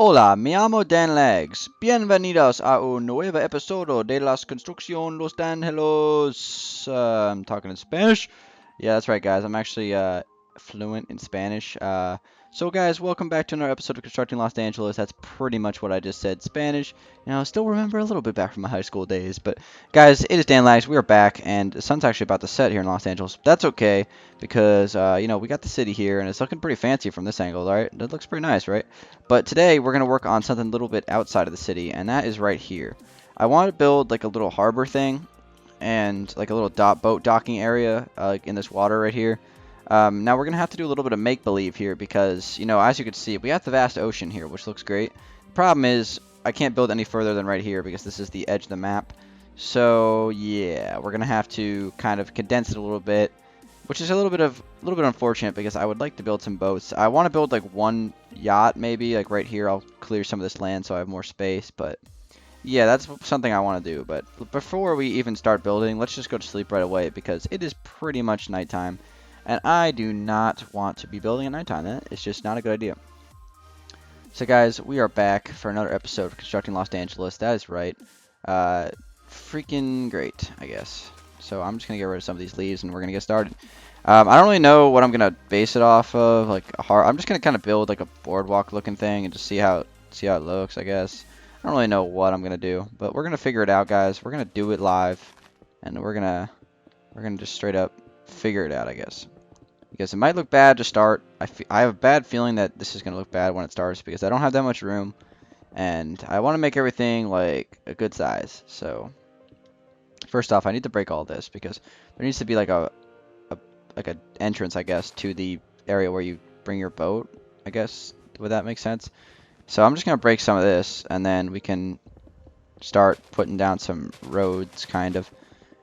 Hola, me llamo Dangeles. Bienvenidos a un nuevo episodio de las construcción Los Dangeles. I'm talking in Spanish. Yeah, that's right, guys. I'm actually fluent in Spanish. So, guys, welcome back to another episode of Constructing Los Angeles. That's pretty much what I just said, Spanish. You know, I still remember a little bit back from my high school days. But, guys, it is Dan Lags. We are back, and the sun's actually about to set here in Los Angeles. That's okay, because, you know, we got the city here, and it's looking pretty fancy from this angle, right? It looks pretty nice, right? But today, we're going to work on something a little bit outside of the city, and that is right here. I want to build, like, a little harbor thing, and like a little boat docking area like in this water right here. Now we're gonna have to do a little bit of make-believe here because, you know, as you can see, we got the vast ocean here, which looks great. The problem is I can't build any further than right here because this is the edge of the map. So yeah, we're gonna have to kind of condense it a little bit, which is a little bit unfortunate because I would like to build some boats. I want to build like one yacht maybe, like right here. I'll clear some of this land so I have more space, but yeah, that's something I want to do. But before we even start building, let's just go to sleep right away because it is pretty much nighttime. And I do not want to be building at nighttime. That is just not a good idea. So guys, we are back for another episode of Constructing Los Angeles. That is right. Freaking great, I guess. So I'm just going to get rid of some of these leaves and we're going to get started. I don't really know what I'm going to base it off of. I'm just going to kind of build like a boardwalk looking thing and just see how it looks, I guess. I don't really know what I'm gonna do, but we're gonna figure it out, guys. We're gonna do it live, and we're gonna just straight up figure it out, I guess. Because it might look bad to start. I have a bad feeling that this is gonna look bad when it starts because I don't have that much room, and I want to make everything like a good size. So first off, I need to break all this because there needs to be like a entrance, I guess, to the area where you bring your boat. I guess would that make sense? So I'm just going to break some of this, and then we can start putting down some roads, kind of.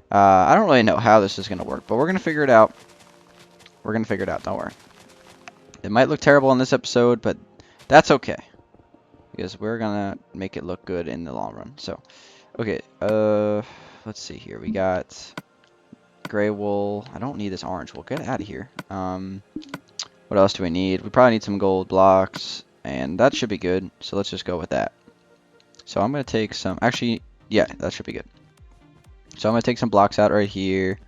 I don't really know how this is going to work, but we're going to figure it out. We're going to figure it out, don't worry. It might look terrible in this episode, but that's okay. Because we're going to make it look good in the long run. So, okay, let's see here. We got gray wool. I don't need this orange wool. Get it out of here. What else do we need? We probably need some gold blocks. And that should be good, so let's just go with that. So I'm going to take some, actually, yeah, that should be good. So I'm going to take some blocks out right here,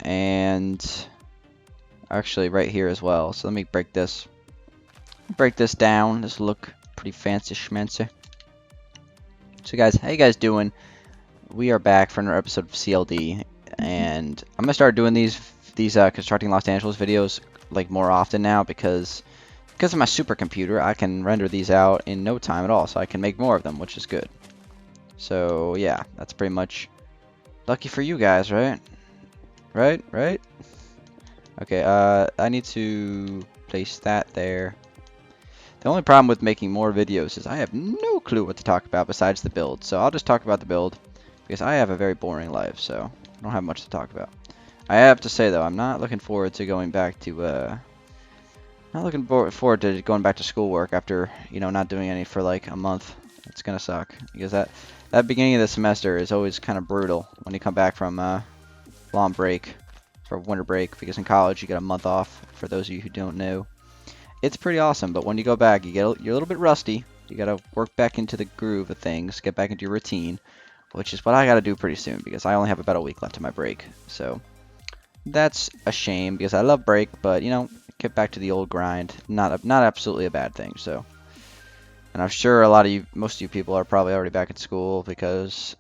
and actually right here as well. So let me break this down. This will look pretty fancy schmancy. So guys, how you guys doing? We are back for another episode of CLD, and I'm going to start doing these Constructing Los Angeles videos like more often now because of my supercomputer, I can render these out in no time at all, so I can make more of them, which is good. So, yeah, that's pretty much lucky for you guys, right? Right? Okay, I need to place that there. The only problem with making more videos is I have no clue what to talk about besides the build, so I'll just talk about the build, because I have a very boring life, so I don't have much to talk about. I have to say, though, I'm not looking forward to going back to, not looking forward to going back to schoolwork after, you know, not doing any for like a month. It's gonna suck because that beginning of the semester is always kind of brutal when you come back from long break or winter break, because in college you get a month off. For those of you who don't know, it's pretty awesome. But when you go back, you're a little bit rusty. You gotta work back into the groove of things, get back into your routine, which is what I gotta do pretty soon because I only have about a week left of my break. So that's a shame because I love break, but you know, get back to the old grind. Not absolutely a bad thing. So, and I'm sure most of you people are probably already back at school because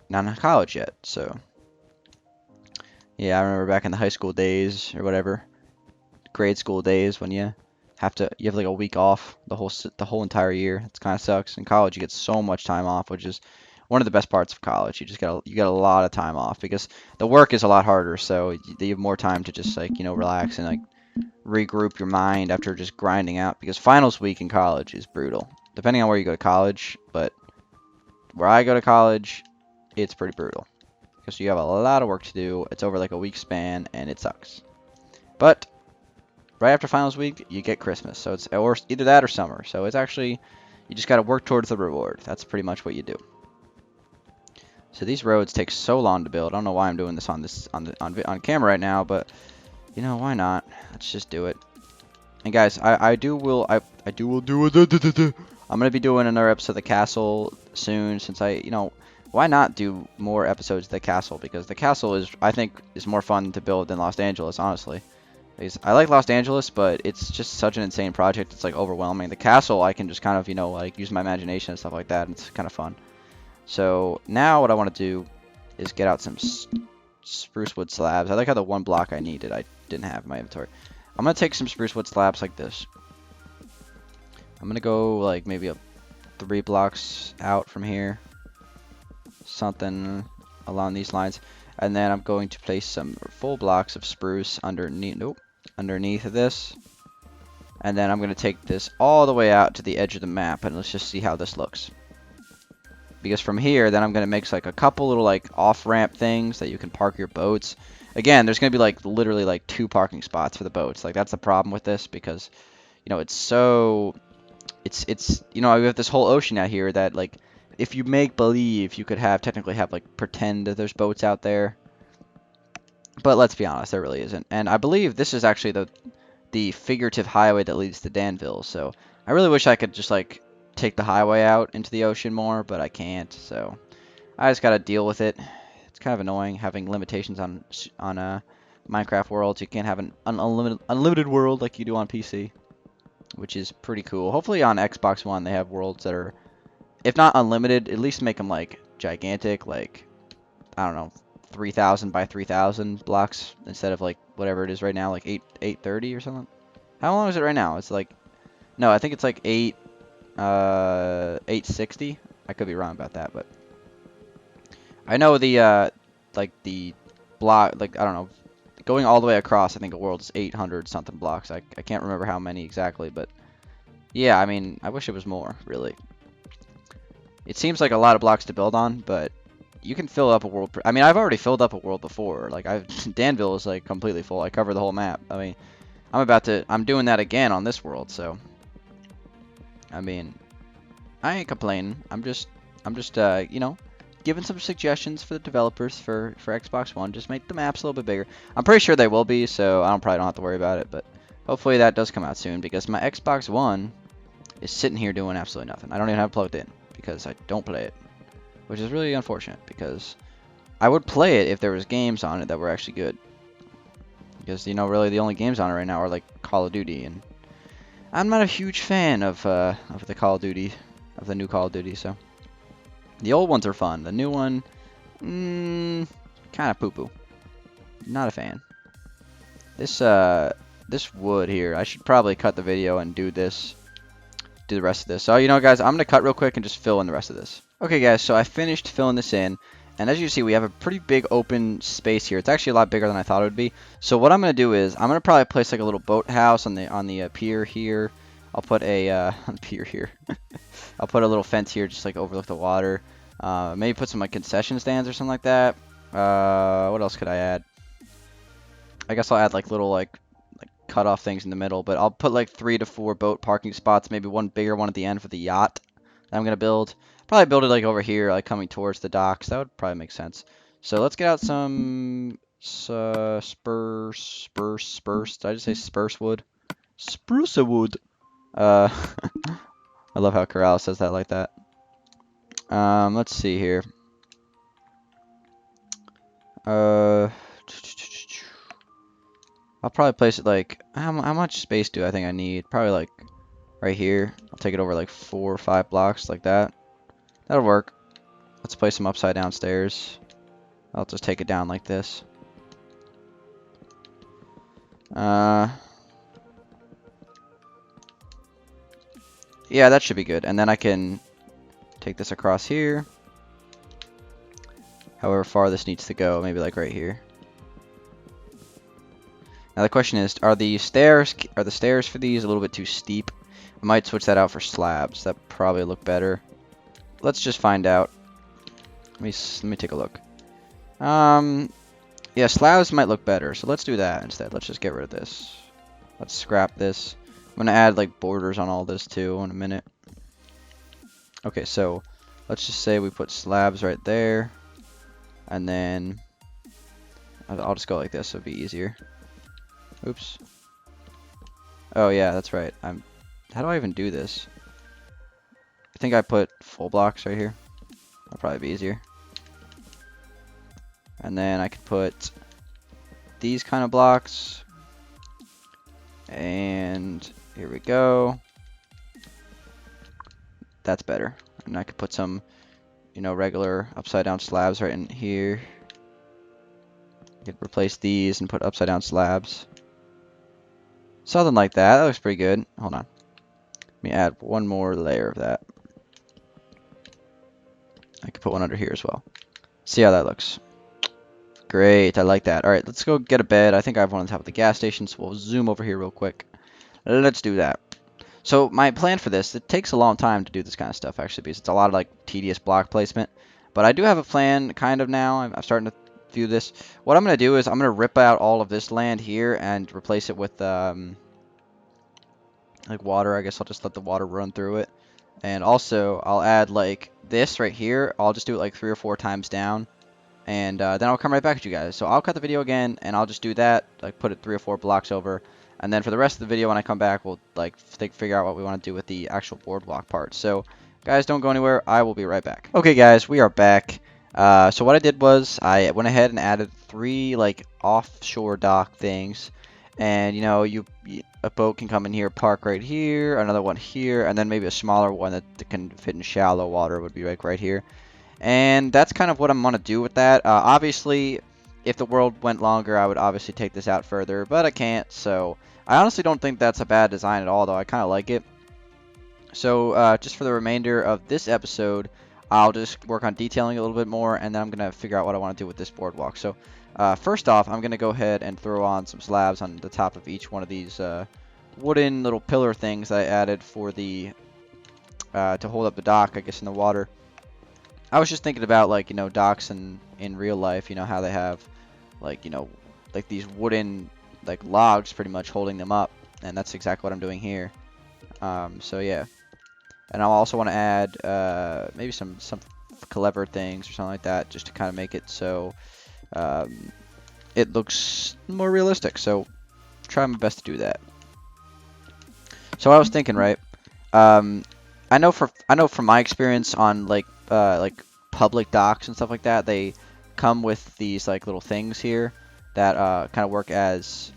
not in college yet. So, yeah, I remember back in the high school days or whatever, grade school days when you have like a week off the whole entire year. It kind of sucks. In college, you get so much time off, which is one of the best parts of college. You get a lot of time off because the work is a lot harder. So you have more time to just like, you know, relax and like regroup your mind after just grinding out, because finals week in college is brutal, depending on where you go to college. But where I go to college, it's pretty brutal because you have a lot of work to do. It's over like a week span and it sucks. But right after finals week, you get Christmas, so it's either that or summer. So it's actually, you just got to work towards the reward. That's pretty much what you do. So these roads take so long to build. I don't know why I'm doing this on camera right now, but you know, why not? Let's just do it. And guys, I will do I'm gonna be doing another episode of the castle soon, since why not do more episodes of the castle? Because the castle I think, is more fun to build than Los Angeles, honestly. Because I like Los Angeles, but it's just such an insane project. It's like overwhelming. The castle, I can just kind of, like use my imagination and stuff like that, and it's kind of fun. So now what I want to do is get out some spruce wood slabs. I like how the one block I needed I didn't have in my inventory. I'm gonna take some spruce wood slabs like this. I'm gonna go like maybe 3 blocks out from here, something along these lines, and then I'm going to place some full blocks of spruce underneath of this, and then I'm gonna take this all the way out to the edge of the map, and let's just see how this looks. Because from here, then I'm gonna make like a couple little like off-ramp things that you can park your boats. Again, there's gonna be like literally like 2 parking spots for the boats. Like that's the problem with this, because it's so we have this whole ocean out here that, like, if you make believe, you could technically have like pretend that there's boats out there, but let's be honest, there really isn't. And I believe this is actually the figurative highway that leads to Danville. So I really wish I could just like take the highway out into the ocean more, but I can't. So I just gotta deal with it. It's kind of annoying having limitations on Minecraft worlds. You can't have an unlimited world like you do on PC, which is pretty cool. Hopefully on Xbox One they have worlds that are, if not unlimited, at least make them like gigantic, like, I don't know, 3,000 by 3,000 blocks instead of like whatever it is right now, like 830 or something. How long is it right now? It's like, no, I think it's like 860. I could be wrong about that, but I know the like the block, like, I don't know, going all the way across, I think a world is 800 something blocks. I can't remember how many exactly, but yeah, I mean, I wish it was more, really. It seems like a lot of blocks to build on, but you can fill up a world. I mean, I've already filled up a world before. Like, Danville is like completely full. I covered the whole map. I mean, I'm doing that again on this world, so I mean, I ain't complaining. I'm just giving some suggestions for the developers for Xbox One. Just make the maps a little bit bigger. I'm pretty sure they will be, so I probably don't have to worry about it, but hopefully that does come out soon, because my Xbox One is sitting here doing absolutely nothing. I don't even have it plugged in because I don't play it, which is really unfortunate, because I would play it if there was games on it that were actually good. Because, really the only games on it right now are like Call of Duty, and I'm not a huge fan of the Call of Duty, of the new Call of Duty, so. The old ones are fun. The new one, kind of poo-poo. Not a fan. This wood here, I should probably cut the video and do the rest of this. So, guys, I'm going to cut real quick and just fill in the rest of this. Okay, guys, so I finished filling this in. And as you see, we have a pretty big open space here. It's actually a lot bigger than I thought it would be. So what I'm going to do is, I'm going to probably place like a little boathouse on the pier here. I'll put a pier here. I'll put a little fence here, just like overlook the water. Maybe put some like concession stands or something like that. What else could I add? I guess I'll add like little like cut off things in the middle. But I'll put like 3 to 4 boat parking spots. Maybe one bigger one at the end for the yacht that I'm gonna build. Probably build it like over here, like coming towards the docks. That would probably make sense. So let's get out some spruce. Did I just say spruce wood? Spruce wood. I love how Corral says that like that. Let's see here. I'll probably place it like, how much space do I think I need? Probably like right here. I'll take it over like 4 or 5 blocks like that. That'll work. Let's place them upside down stairs. I'll just take it down like this. Yeah, that should be good. And then I can take this across here. However far this needs to go, maybe like right here. Now the question is, are the stairs for these a little bit too steep? I might switch that out for slabs. That probably look better. Let's just find out. Let me take a look. Yeah, slabs might look better, so let's do that instead. Let's just get rid of this. Let's scrap this. I'm gonna add like borders on all this too in a minute. Okay, so let's just say we put slabs right there, and then I'll just go like this. It'll be easier. Oops. Oh yeah, that's right. How do I even do this? think I put full blocks right here. That'll probably be easier. And then I could put these kind of blocks. And here we go. That's better. And I could put some, you know, regular upside down slabs right in here. I could replace these and put upside down slabs. Something like that. That looks pretty good. Hold on. Let me add one more layer of that. I could put one under here as well. See how that looks. Great, I like that. Alright, let's go get a bed. I think I have one on top of the gas station, so we'll zoom over here real quick. Let's do that. So my plan for this, it takes a long time to do this kind of stuff actually, because it's a lot of like tedious block placement. But I do have a plan kind of now. I'm starting to do this. What I'm going to do is I'm going to rip out all of this land here and replace it with like water. I guess I'll just let the water run through it. And also I'll add like this right here. I'll just do it like 3 or 4 times down. And then I'll come right back at you guys. So I'll cut the video again, and I'll just do that, like put it 3 or 4 blocks over. And then for the rest of the video, when I come back, we'll like figure out what we want to do with the actual boardwalk part. So guys, don't go anywhere. I will be right back. Okay, guys, we are back. So what I did was I went ahead and added 3 like offshore dock things. And you know, a boat can come in here, park right here, another one here, and then maybe a smaller one that can fit in shallow water would be like right here. And that's kind of what I'm going to do with that. Obviously, if the world went longer, I would obviously take this out further, but I can't. So I honestly don't think that's a bad design at all, though. I kind of like it. So just for the remainder of this episode, I'll just work on detailing a little bit more, and then I'm going to figure out what I want to do with this boardwalk. So first off, I'm going to go ahead and throw on some slabs on the top of each one of these wooden little pillar things that I added for the to hold up the dock, I guess, in the water. I was just thinking about, like, you know, docks in real life, you know, how they have, like, you know, like these wooden, like, logs pretty much holding them up. And that's exactly what I'm doing here. So, yeah. And I'll also want to add maybe some clever things or something like that, just to kind of make it so it looks more realistic. So, try my best to do that. So, I was thinking, right, I know from my experience on, like public docks and stuff like that, they come with these like little things here that kind of work as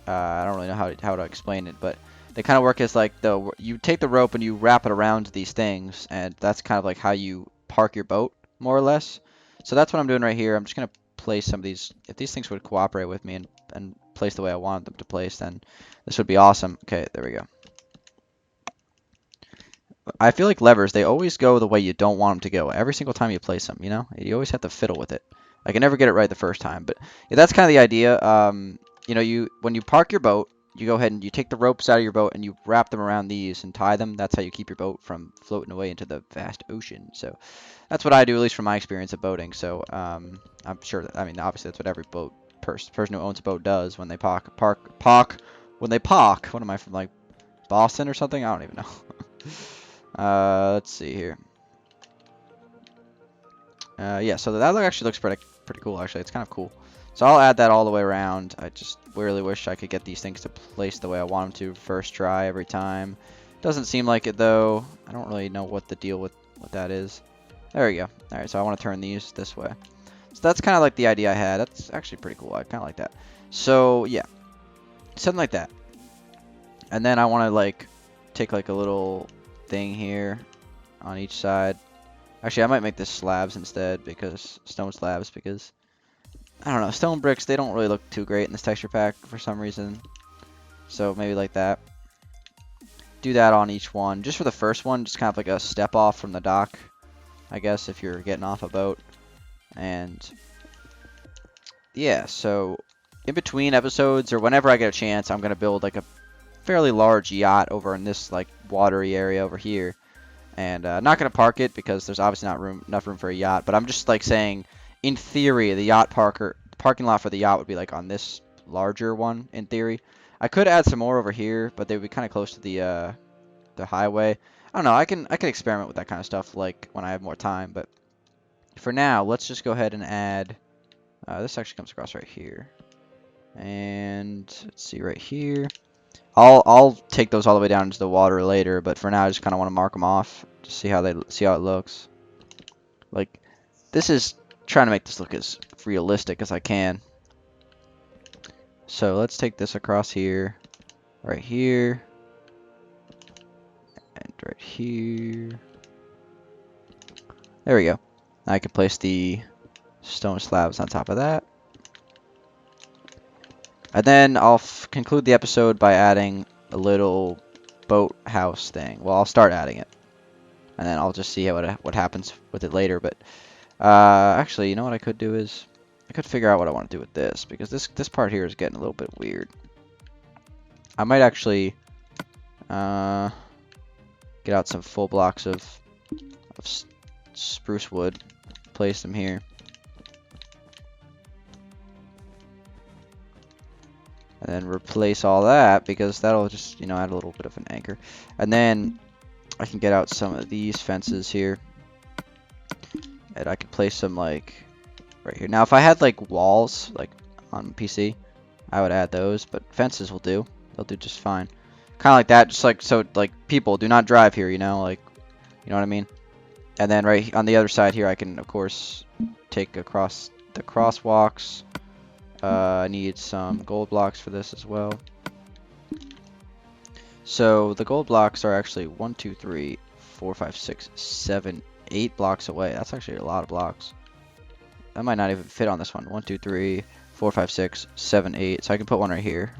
I don't really know how to explain it, but they kind of work as like you take the rope and you wrap it around these things, and that's kind of like how you park your boat, more or less. So that's what I'm doing right here. I'm just gonna place some of these. If these things would cooperate with me and place the way I want them to place, then this would be awesome. Okay, there we go. I feel like levers, they always go the way you don't want them to go. Every single time you place them, you know? You always have to fiddle with it. I can never get it right the first time, but yeah, that's kind of the idea. You know, when you park your boat, you go ahead and you take the ropes out of your boat and you wrap them around these and tie them. That's how you keep your boat from floating away into the vast ocean. So that's what I do, at least from my experience of boating. So I'm sure that, I mean, obviously that's what every person who owns a boat does when they park. What am I, from, like, Boston or something? I don't even know. Let's see here. Yeah, so that actually looks pretty cool, actually. It's kind of cool. So I'll add that all the way around. I just really wish I could get these things to place the way I want them to first try every time. Doesn't seem like it, though. I don't really know what the deal with what that is. There we go. Alright, so I want to turn these this way. So that's kind of like the idea I had. That's actually pretty cool. I kind of like that. So, yeah. Something like that. And then I want to, like, take, like, a little thing here on each side. Actually, I might make this slabs instead, because stone slabs, because I don't know, stone bricks, they don't really look too great in this texture pack for some reason. So maybe like that. Do that on each one. Just for the first one, just kind of like a step off from the dock, I guess, if you're getting off a boat. And yeah, so in between episodes, or whenever I get a chance, I'm going to build like a fairly large yacht over in this like watery area over here. And not going to park it because there's obviously not enough room for a yacht. But I'm just like saying, in theory, the parking lot for the yacht would be like on this larger one, in theory. I could add some more over here, but they would be kind of close to the highway. I don't know. I can experiment with that kind of stuff like when I have more time. But for now, let's just go ahead and add. This actually comes across right here. And let's see right here. I'll take those all the way down into the water later, but for now I just kind of want to mark them off. Just see how it looks. Like, this is trying to make this look as realistic as I can. So let's take this across here, right here, and right here. There we go. Now I can place the stone slabs on top of that. And then I'll conclude the episode by adding a little boat house thing. Well, I'll start adding it. And then I'll just see what happens with it later. But actually, you know what I could do is I could figure out what I want to do with this, because this part here is getting a little bit weird. I might actually get out some full blocks of spruce wood, place them here. And then replace all that, because that'll just, you know, add a little bit of an anchor. And then I can get out some of these fences here. And I can place them like right here. Now if I had like walls like on PC, I would add those, but fences will do. They'll do just fine. Kind of like that, just like so like people do not drive here, you know, like, you know what I mean? And then right on the other side here I can of course take across the crosswalks. I need some gold blocks for this as well. So the gold blocks are actually 1, 2, 3, 4, 5, 6, 7, 8 blocks away. That's actually a lot of blocks. That might not even fit on this one. 1, 2, 3, 4, 5, 6, 7, 8. So I can put one right here,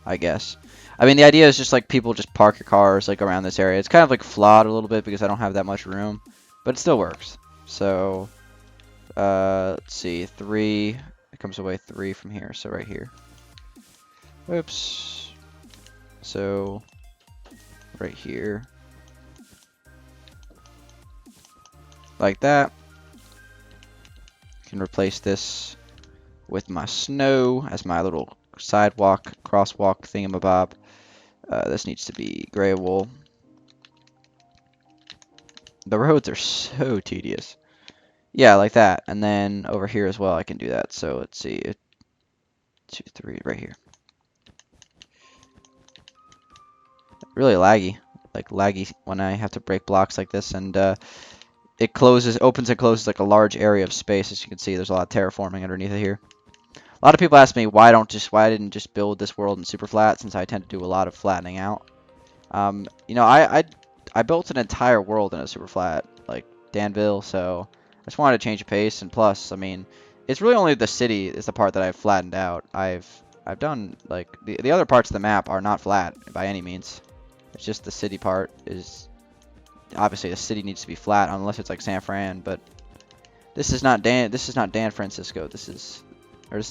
I guess. I mean, the idea is just like people just park your cars like around this area. It's kind of like flawed a little bit because I don't have that much room, but it still works. So let's see, 3. It comes away 3 from here, so right here. Oops. So right here, like that. Can replace this with my snow as my little sidewalk, crosswalk thingamabob. This needs to be gray wool. The roads are so tedious. Yeah, like that. And then over here as well, I can do that. So let's see, 2, 3, right here. Really laggy, like laggy when I have to break blocks like this, and it opens and closes like a large area of space. As you can see, there's a lot of terraforming underneath it here. A lot of people ask me why I didn't just build this world in super flat, since I tend to do a lot of flattening out. You know, I built an entire world in a super flat, like Danville, so I just wanted to change the pace. And plus, I mean, it's really only the city is the part that I've flattened out. I've done like the other parts of the map are not flat by any means. It's just the city part is obviously the city needs to be flat unless it's like San Fran, but this is not Dan Francisco. This is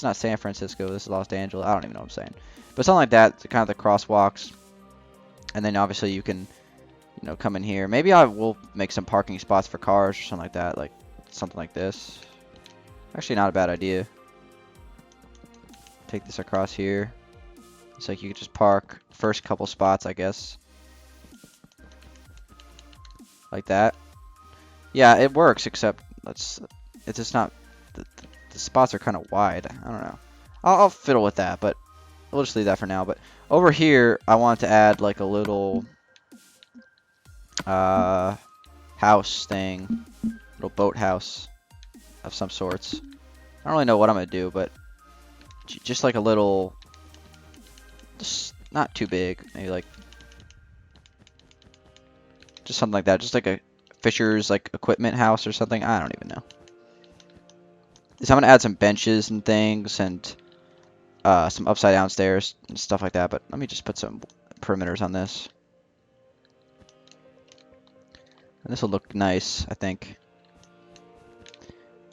not San Francisco. This is Los Angeles. I don't even know what I'm saying. But something like that, kind of the crosswalks. And then obviously you can, you know, come in here. Maybe I will make some parking spots for cars or something like that, like something like this. Actually not a bad idea. Take this across here. It's like you could just park first couple spots, I guess. Like that. Yeah, it works, except it's just not, the spots are kind of wide. I don't know. I'll fiddle with that, but we'll just leave that for now. But over here, I want to add like a little house thing, little boat house of some sorts. I don't really know what I'm gonna do, but just like a little, just not too big, maybe like just something like that, just like a fisher's like equipment house or something. I don't even know. So I'm gonna add some benches and things and some upside down stairs and stuff like that. But let me just put some perimeters on this, and this will look nice, I think.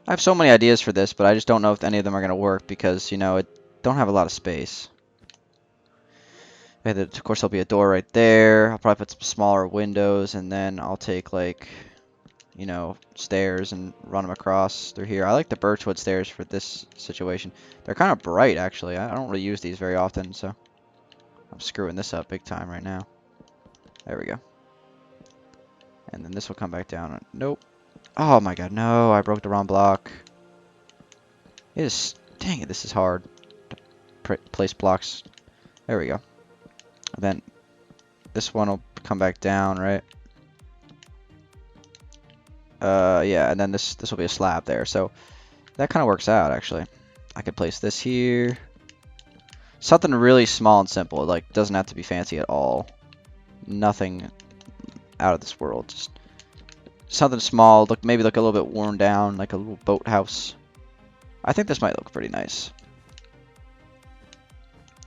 I have so many ideas for this, but I just don't know if any of them are gonna work because, you know, it don't have a lot of space. Okay, of course there'll be a door right there. I'll probably put some smaller windows, and then I'll take like, you know, stairs and run them across through here. I like the birchwood stairs for this situation. They're kind of bright, actually. I don't really use these very often, so I'm screwing this up big time right now. There we go. And then this will come back down. Nope. Oh my god, no, I broke the wrong block. It is, dang it, this is hard to place blocks. There we go. And then this one will come back down, right? Yeah, and then this will be a slab there. So that kind of works out, actually. I could place this here. Something really small and simple. Like, doesn't have to be fancy at all. Nothing out of this world. Just something small. Maybe look a little bit worn down, like a little boathouse. I think this might look pretty nice.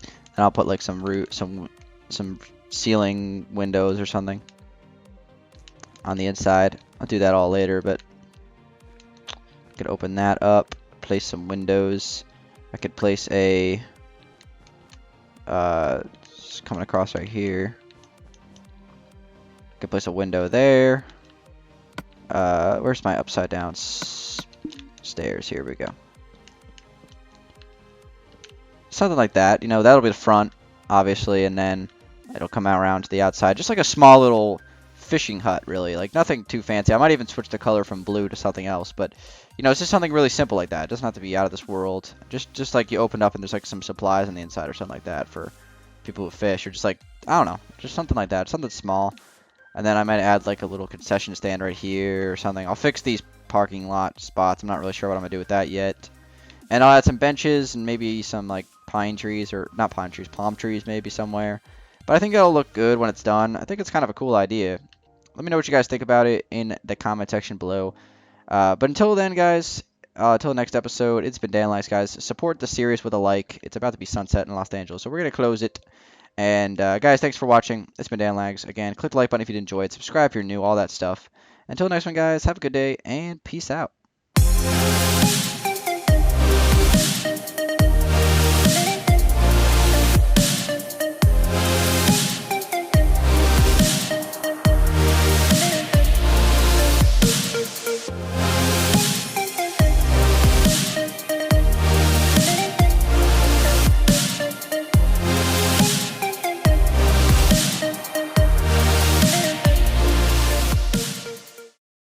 And I'll put like some ceiling windows or something on the inside. I'll do that all later, but I could open that up, place some windows. I could place a just coming across right here. I could place a window there. Where's my upside down stairs? Here we go. Something like that. You know, that'll be the front, obviously, and then it'll come out around to the outside. Just like a small little fishing hut, really. Like, nothing too fancy. I might even switch the color from blue to something else, but, you know, it's just something really simple like that. It doesn't have to be out of this world. Just like you open up and there's, like, some supplies on the inside or something like that for people who fish, or just, like, I don't know. Just something like that. Something small. And then I might add, like, a little concession stand right here or something. I'll fix these parking lot spots. I'm not really sure what I'm going to do with that yet. And I'll add some benches and maybe some, like, pine trees, or not pine trees, palm trees maybe somewhere. But I think it'll look good when it's done. I think it's kind of a cool idea. Let me know what you guys think about it in the comment section below. But until then, guys, until the next episode, it's been Dangeles, guys. Support the series with a like. It's about to be sunset in Los Angeles, so we're going to close it. And, guys, thanks for watching. It's been Dangeles. Again, click the like button if you enjoyed. Subscribe if you're new, all that stuff. Until next one, guys, have a good day, and peace out.